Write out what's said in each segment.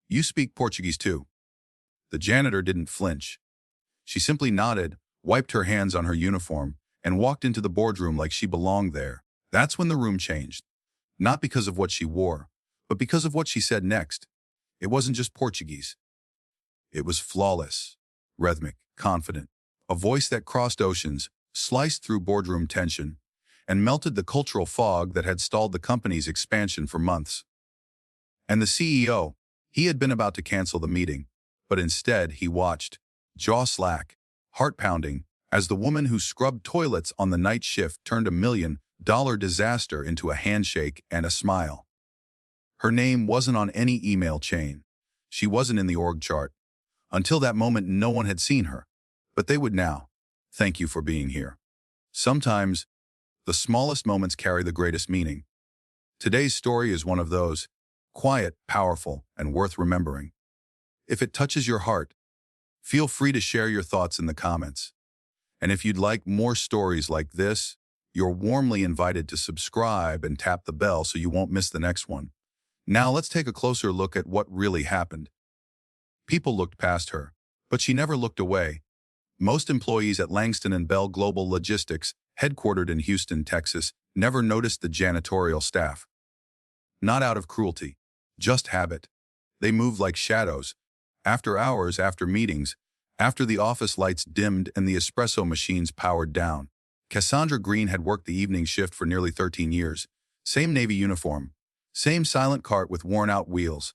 You speak Portuguese too. The janitor didn't flinch. She simply nodded, wiped her hands on her uniform, and walked into the boardroom like she belonged there. That's when the room changed. Not because of what she wore, but because of what she said next. It wasn't just Portuguese. It was flawless, rhythmic, confident. A voice that crossed oceans, sliced through boardroom tension, and melted the cultural fog that had stalled the company's expansion for months. And the CEO, he had been about to cancel the meeting, but instead he watched, jaw slack, heart pounding, as the woman who scrubbed toilets on the night shift turned $1 million disaster into a handshake and a smile. Her name wasn't on any email chain. She wasn't in the org chart. Until that moment, no one had seen her. But they would now. Thank you for being here. Sometimes, the smallest moments carry the greatest meaning. Today's story is one of those, quiet, powerful, and worth remembering. If it touches your heart, feel free to share your thoughts in the comments. And if you'd like more stories like this, you're warmly invited to subscribe and tap the bell so you won't miss the next one. Now let's take a closer look at what really happened. People looked past her, but she never looked away. Most employees at Langston & Bell Global Logistics, headquartered in Houston, Texas, never noticed the janitorial staff. Not out of cruelty, just habit. They moved like shadows. After hours, after meetings, after the office lights dimmed and the espresso machines powered down. Cassandra Greene had worked the evening shift for nearly 13 years. Same Navy uniform, same silent cart with worn-out wheels.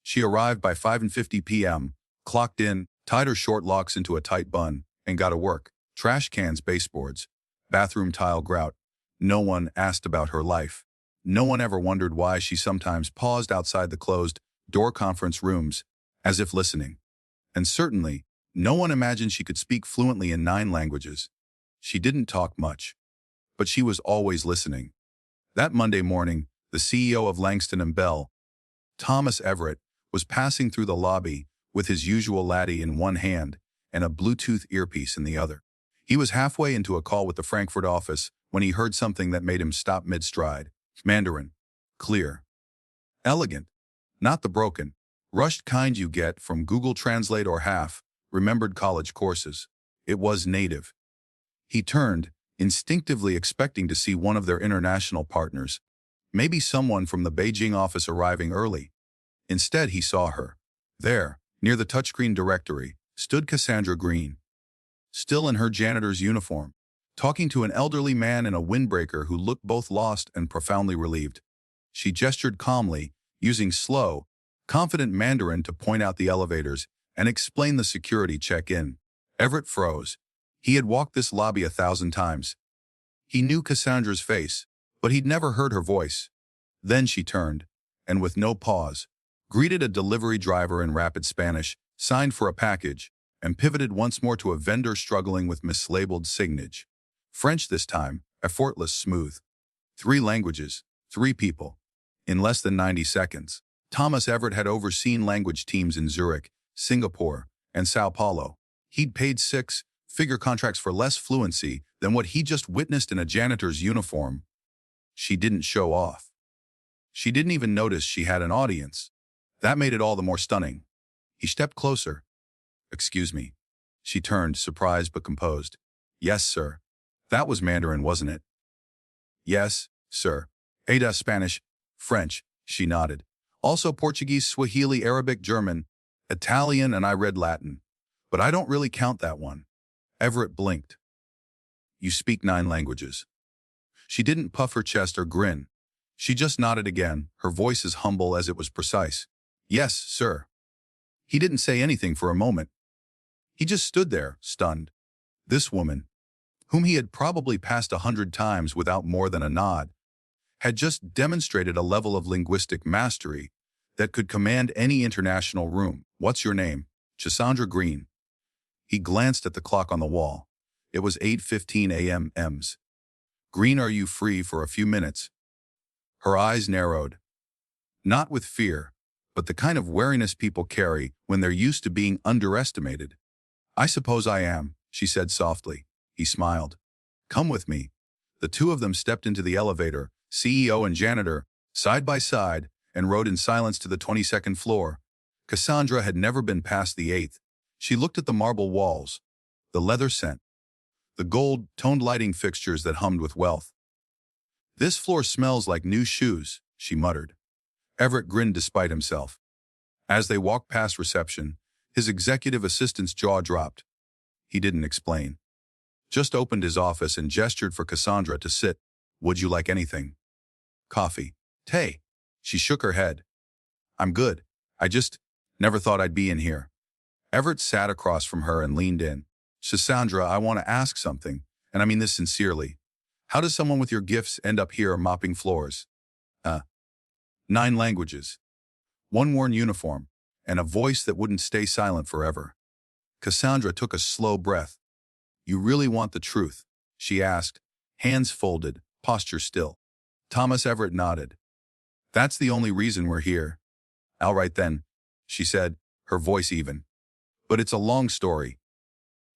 She arrived by 5:50 p.m., clocked in, tied her short locks into a tight bun, and got to work. Trash cans, baseboards, bathroom tile grout. No one asked about her life. No one ever wondered why she sometimes paused outside the closed-door conference rooms, as if listening. And certainly, no one imagined she could speak fluently in 9 languages. She didn't talk much, but she was always listening. That Monday morning, the CEO of Langston & Bell, Thomas Everett, was passing through the lobby with his usual laddie in one hand and a Bluetooth earpiece in the other. He was halfway into a call with the Frankfurt office when he heard something that made him stop mid-stride. Mandarin. Clear. Elegant. Not the broken, rushed kind you get from Google Translate or half-remembered college courses. It was native. He turned, instinctively expecting to see one of their international partners, maybe someone from the Beijing office arriving early. Instead, he saw her. There, near the touchscreen directory, stood Cassandra Greene, still in her janitor's uniform, talking to an elderly man in a windbreaker who looked both lost and profoundly relieved. She gestured calmly, using slow, confident Mandarin to point out the elevators and explain the security check-in. Everett froze. He had walked this lobby 1,000 times. He knew Cassandra's face, but he'd never heard her voice. Then she turned, and with no pause, greeted a delivery driver in rapid Spanish, signed for a package, and pivoted once more to a vendor struggling with mislabeled signage. French this time, effortless, smooth. 3 languages, 3 people. In less than 90 seconds, Thomas Everett had overseen language teams in Zurich, Singapore, and Sao Paulo. He'd paid 6-figure contracts for less fluency than what he just witnessed in a janitor's uniform. She didn't show off. She didn't even notice she had an audience. That made it all the more stunning. He stepped closer. "Excuse me." She turned, surprised but composed. "Yes, sir." That was Mandarin, wasn't it? "Yes, sir." "Ada, Spanish, French," she nodded. "Also Portuguese, Swahili, Arabic, German, Italian, and I read Latin. But I don't really count that one." Everett blinked. "You speak 9 languages." She didn't puff her chest or grin. She just nodded again, her voice as humble as it was precise. "Yes, sir." He didn't say anything for a moment. He just stood there, stunned. This woman, whom he had probably passed 100 times without more than a nod, had just demonstrated a level of linguistic mastery that could command any international room. "What's your name?" "Cassandra Greene." He glanced at the clock on the wall. It was 8:15 a.m. EMS. "Greene, are you free for a few minutes?" Her eyes narrowed. Not with fear, but the kind of wariness people carry when they're used to being underestimated. "I suppose I am," she said softly. He smiled. "Come with me." The two of them stepped into the elevator, CEO and janitor, side by side, and rode in silence to the 22nd floor. Cassandra had never been past the 8th. She looked at the marble walls, the leather scent, the gold-toned lighting fixtures that hummed with wealth. "This floor smells like new shoes," she muttered. Everett grinned despite himself. As they walked past reception, his executive assistant's jaw dropped. He didn't explain. Just opened his office and gestured for Cassandra to sit. "Would you like anything?" "Coffee. Tea." She shook her head. "I'm good. I just never thought I'd be in here." Everett sat across from her and leaned in. "Cassandra, I want to ask something, and I mean this sincerely. How does someone with your gifts end up here mopping floors?" 9 languages, one worn uniform, and a voice that wouldn't stay silent forever. Cassandra took a slow breath. "You really want the truth?" she asked, hands folded, posture still. Thomas Everett nodded. "That's the only reason we're here." "All right then," she said, her voice even. "But it's a long story."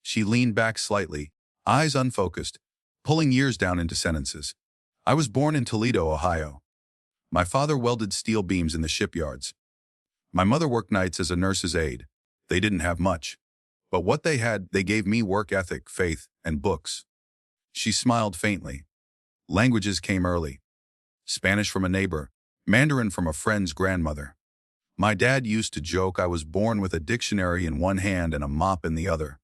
She leaned back slightly, eyes unfocused, pulling years down into sentences. "I was born in Toledo, Ohio. My father welded steel beams in the shipyards. My mother worked nights as a nurse's aide. They didn't have much. But what they had, they gave me work ethic, faith, and books." She smiled faintly. Languages came early. Spanish from a neighbor, Mandarin from a friend's grandmother. My dad used to joke I was born with a dictionary in one hand and a mop in the other.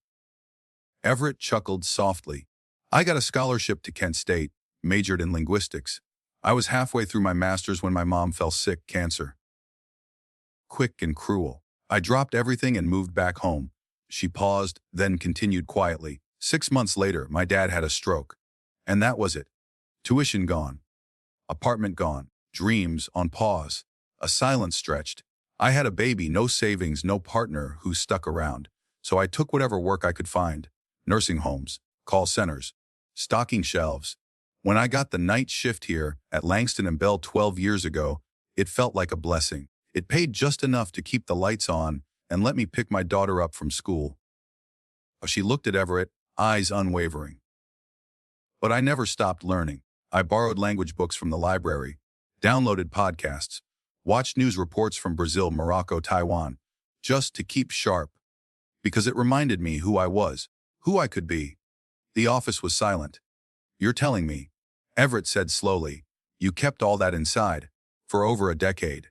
Everett chuckled softly. "I got a scholarship to Kent State, majored in linguistics. I was halfway through my master's when my mom fell sick, cancer. Quick and cruel. I dropped everything and moved back home." She paused, then continued quietly. 6 months later, my dad had a stroke. And that was it. Tuition gone. Apartment gone. Dreams on pause. A silence stretched. I had a baby, no savings, no partner who stuck around. So I took whatever work I could find. Nursing homes, call centers, stocking shelves. When I got the night shift here at Langston and Bell 12 years ago, it felt like a blessing. It paid just enough to keep the lights on and let me pick my daughter up from school. She looked at Everett, eyes unwavering. "But I never stopped learning. I borrowed language books from the library, downloaded podcasts, watched news reports from Brazil, Morocco, Taiwan, just to keep sharp. Because it reminded me who I was, who I could be." The office was silent. "You're telling me," Everett said slowly, "you kept all that inside for over a decade."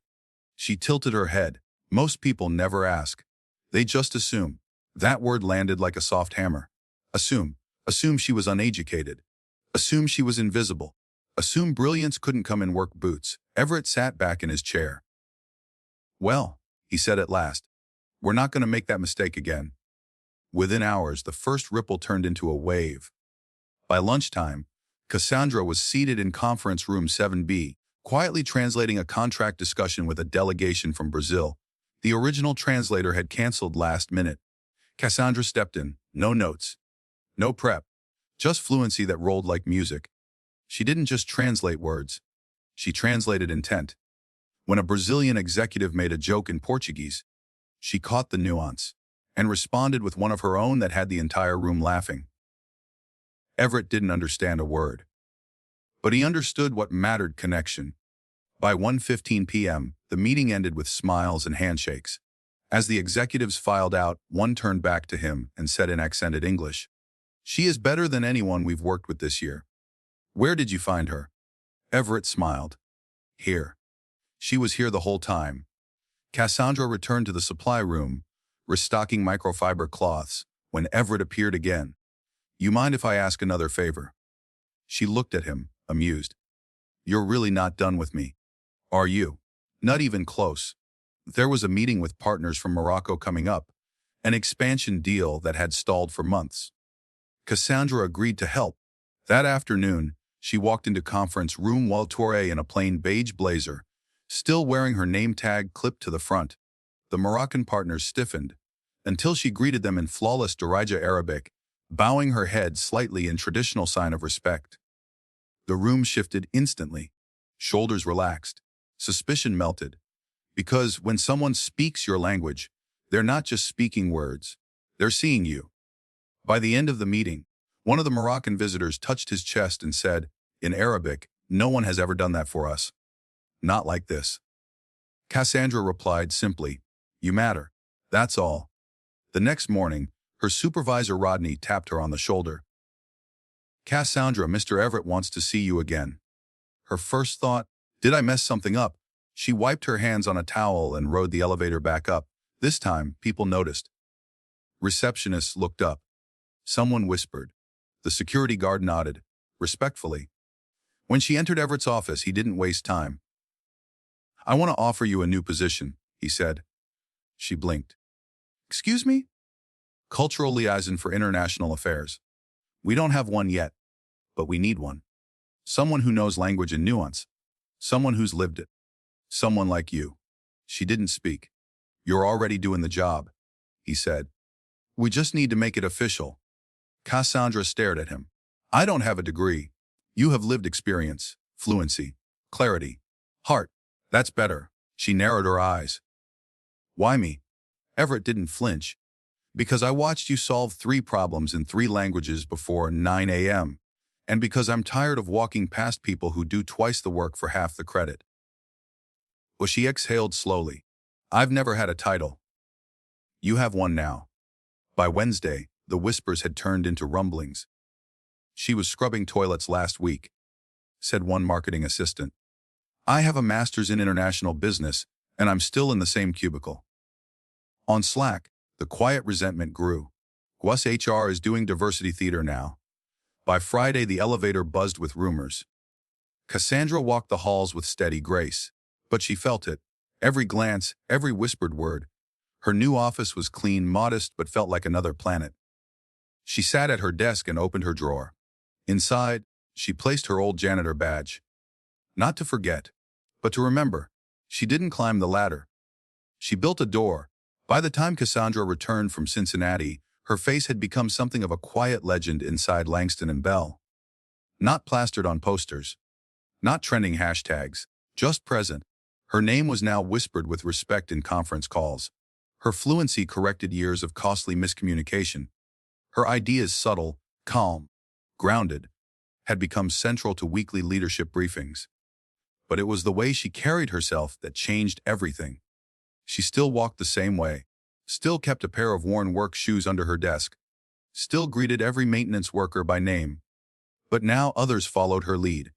She tilted her head. "Most people never ask. They just assume." That word landed like a soft hammer. Assume. Assume she was uneducated. Assume she was invisible. Assume brilliance couldn't come in work boots. Everett sat back in his chair. "Well," he said at last, "we're not going to make that mistake again." Within hours, the first ripple turned into a wave. By lunchtime, Cassandra was seated in conference room 7B, quietly translating a contract discussion with a delegation from Brazil. The original translator had canceled last minute. Cassandra stepped in, no notes, no prep, just fluency that rolled like music. She didn't just translate words. She translated intent. When a Brazilian executive made a joke in Portuguese, she caught the nuance and responded with one of her own that had the entire room laughing. Everett didn't understand a word. But he understood what mattered: connection. By 1:15 p.m., the meeting ended with smiles and handshakes. As the executives filed out, one turned back to him and said in accented English, "She is better than anyone we've worked with this year." "Where did you find her?" Everett smiled. "Here." She was here the whole time. Cassandra returned to the supply room, restocking microfiber cloths, when Everett appeared again. "You mind if I ask another favor?" She looked at him, amused. "You're really not done with me, are you?" "Not even close." There was a meeting with partners from Morocco coming up, an expansion deal that had stalled for months. Cassandra agreed to help. That afternoon, she walked into conference room while Torre in a plain beige blazer, still wearing her name tag clipped to the front. The Moroccan partners stiffened, until she greeted them in flawless Darija Arabic, bowing her head slightly in traditional sign of respect. The room shifted instantly. Shoulders relaxed. Suspicion melted. Because when someone speaks your language, they're not just speaking words. They're seeing you. By the end of the meeting, one of the Moroccan visitors touched his chest and said, in Arabic, "No one has ever done that for us. Not like this." Cassandra replied simply, You matter. That's all. The next morning, her supervisor Rodney tapped her on the shoulder. Cassandra, Mr. Everett wants to see you again. Her first thought, did I mess something up? She wiped her hands on a towel and rode the elevator back up. This time, people noticed. Receptionists looked up. Someone whispered. The security guard nodded, respectfully. When she entered Everett's office, he didn't waste time. I want to offer you a new position, he said. She blinked. Excuse me? Cultural liaison for international affairs. We don't have one yet, but we need one. Someone who knows language and nuance. Someone who's lived it. Someone like you. She didn't speak. You're already doing the job, he said. We just need to make it official. Cassandra stared at him. I don't have a degree. You have lived experience, fluency, clarity, heart. That's better. She narrowed her eyes. Why me? Everett didn't flinch. Because I watched you solve 3 problems in 3 languages before 9 a.m. And because I'm tired of walking past people who do twice the work for half the credit. Well, she exhaled slowly. I've never had a title. You have one now. By Wednesday, the whispers had turned into rumblings. She was scrubbing toilets last week, said one marketing assistant. I have a master's in international business, and I'm still in the same cubicle. On Slack, the quiet resentment grew. GWS HR is doing diversity theater now. By Friday, the elevator buzzed with rumors. Cassandra walked the halls with steady grace, but she felt it. Every glance, every whispered word. Her new office was clean, modest, but felt like another planet. She sat at her desk and opened her drawer. Inside, she placed her old janitor badge. Not to forget, but to remember. She didn't climb the ladder. She built a door. By the time Cassandra returned from Cincinnati, her face had become something of a quiet legend inside Langston and Bell. Not plastered on posters. Not trending hashtags. Just present. Her name was now whispered with respect in conference calls. Her fluency corrected years of costly miscommunication. Her ideas, subtle, calm, grounded, had become central to weekly leadership briefings. But it was the way she carried herself that changed everything. She still walked the same way, still kept a pair of worn work shoes under her desk, still greeted every maintenance worker by name. But now others followed her lead.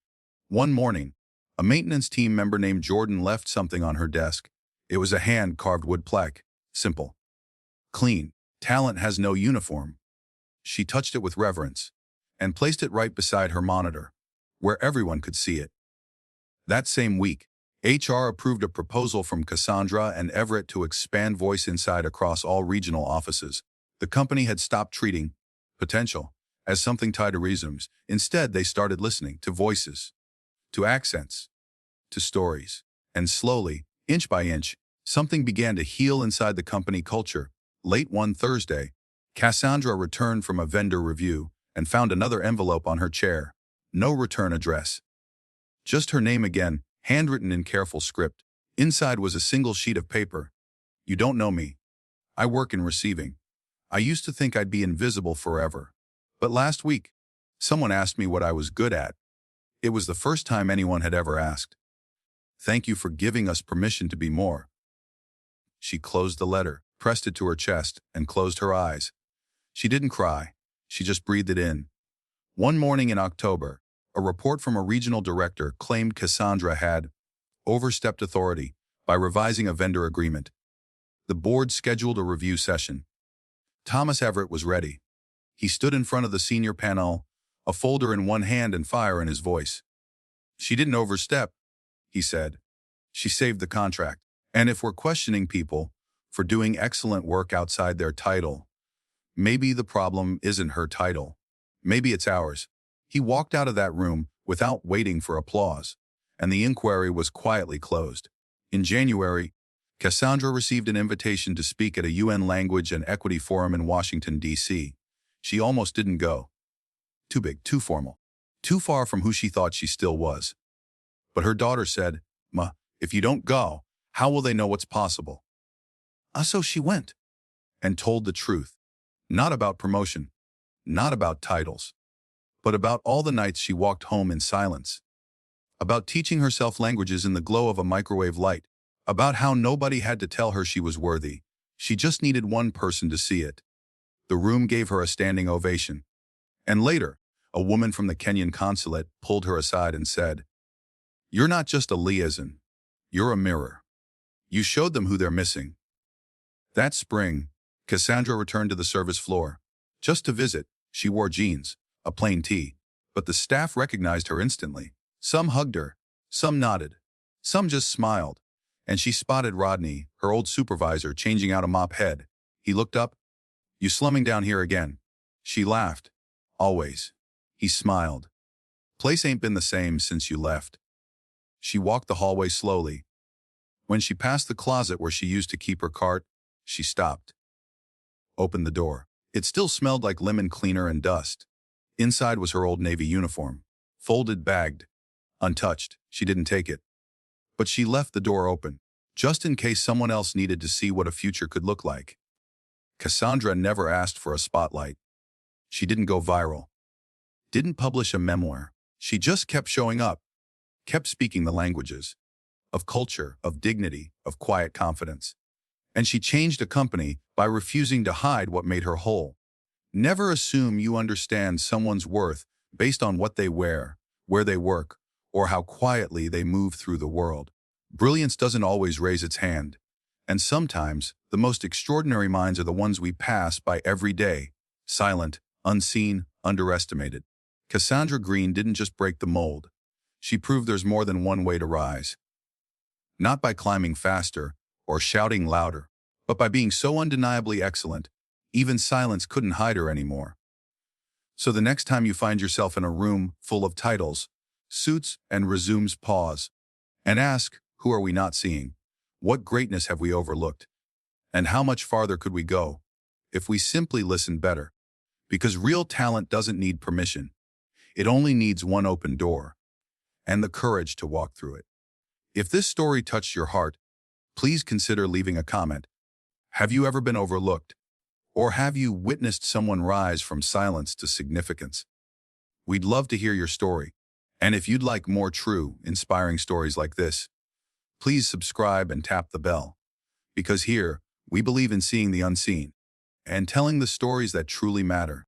One morning, a maintenance team member named Jordan left something on her desk. It was a hand-carved wood plaque. Simple. Clean. Talent has no uniform. She touched it with reverence and placed it right beside her monitor, where everyone could see it. That same week, HR approved a proposal from Cassandra and Everett to expand Voice Inside across all regional offices. The company had stopped treating potential as something tied to resumes. Instead, they started listening to voices, to accents, to stories. And slowly, inch by inch, something began to heal inside the company culture. Late one Thursday, Cassandra returned from a vendor review and found another envelope on her chair. No return address. Just her name again, handwritten in careful script. Inside was a single sheet of paper. You don't know me. I work in receiving. I used to think I'd be invisible forever. But last week, someone asked me what I was good at. It was the first time anyone had ever asked. Thank you for giving us permission to be more. She closed the letter, pressed it to her chest, and closed her eyes. She didn't cry. She just breathed it in. One morning in October, a report from a regional director claimed Cassandra had overstepped authority by revising a vendor agreement. The board scheduled a review session. Thomas Everett was ready. He stood in front of the senior panel, a folder in one hand and fire in his voice. She didn't overstep, he said. She saved the contract. And if we're questioning people for doing excellent work outside their title, maybe the problem isn't her title. Maybe it's ours. He walked out of that room without waiting for applause, and the inquiry was quietly closed. In January, Cassandra received an invitation to speak at a UN Language and Equity Forum in Washington, D.C. She almost didn't go. Too big, too formal, too far from who she thought she still was. But her daughter said, "Ma, if you don't go, how will they know what's possible?" So she went and told the truth. Not about promotion, not about titles, but about all the nights she walked home in silence. About teaching herself languages in the glow of a microwave light, about how nobody had to tell her she was worthy. She just needed one person to see it. The room gave her a standing ovation. And later, a woman from the Kenyan consulate pulled her aside and said, "You're not just a liaison. You're a mirror. You showed them who they're missing." That spring, Cassandra returned to the service floor. Just to visit, she wore jeans, a plain tee, but the staff recognized her instantly. Some hugged her, some nodded, some just smiled, and she spotted Rodney, her old supervisor, changing out a mop head. He looked up. "You slumming down here again?" She laughed. "Always." He smiled. "Place ain't been the same since you left." She walked the hallway slowly. When she passed the closet where she used to keep her cart, she stopped. Opened the door. It still smelled like lemon cleaner and dust. Inside was her old Navy uniform. Folded, bagged. Untouched. She didn't take it. But she left the door open, just in case someone else needed to see what a future could look like. Cassandra never asked for a spotlight. She didn't go viral. Didn't publish a memoir. She just kept showing up. Kept speaking the languages. Of culture, of dignity, of quiet confidence. And she changed a company by refusing to hide what made her whole. Never assume you understand someone's worth based on what they wear, where they work, or how quietly they move through the world. Brilliance doesn't always raise its hand. And sometimes, the most extraordinary minds are the ones we pass by every day. Silent, unseen, underestimated. Cassandra Greene didn't just break the mold. She proved there's more than one way to rise. Not by climbing faster or shouting louder, but by being so undeniably excellent, even silence couldn't hide her anymore. So the next time you find yourself in a room full of titles, suits, and resumes, pause and ask, who are we not seeing? What greatness have we overlooked? And how much farther could we go if we simply listened better? Because real talent doesn't need permission. It only needs one open door and the courage to walk through it. If this story touched your heart, please consider leaving a comment. Have you ever been overlooked? Or have you witnessed someone rise from silence to significance? We'd love to hear your story. And if you'd like more true, inspiring stories like this, please subscribe and tap the bell. Because here, we believe in seeing the unseen and telling the stories that truly matter.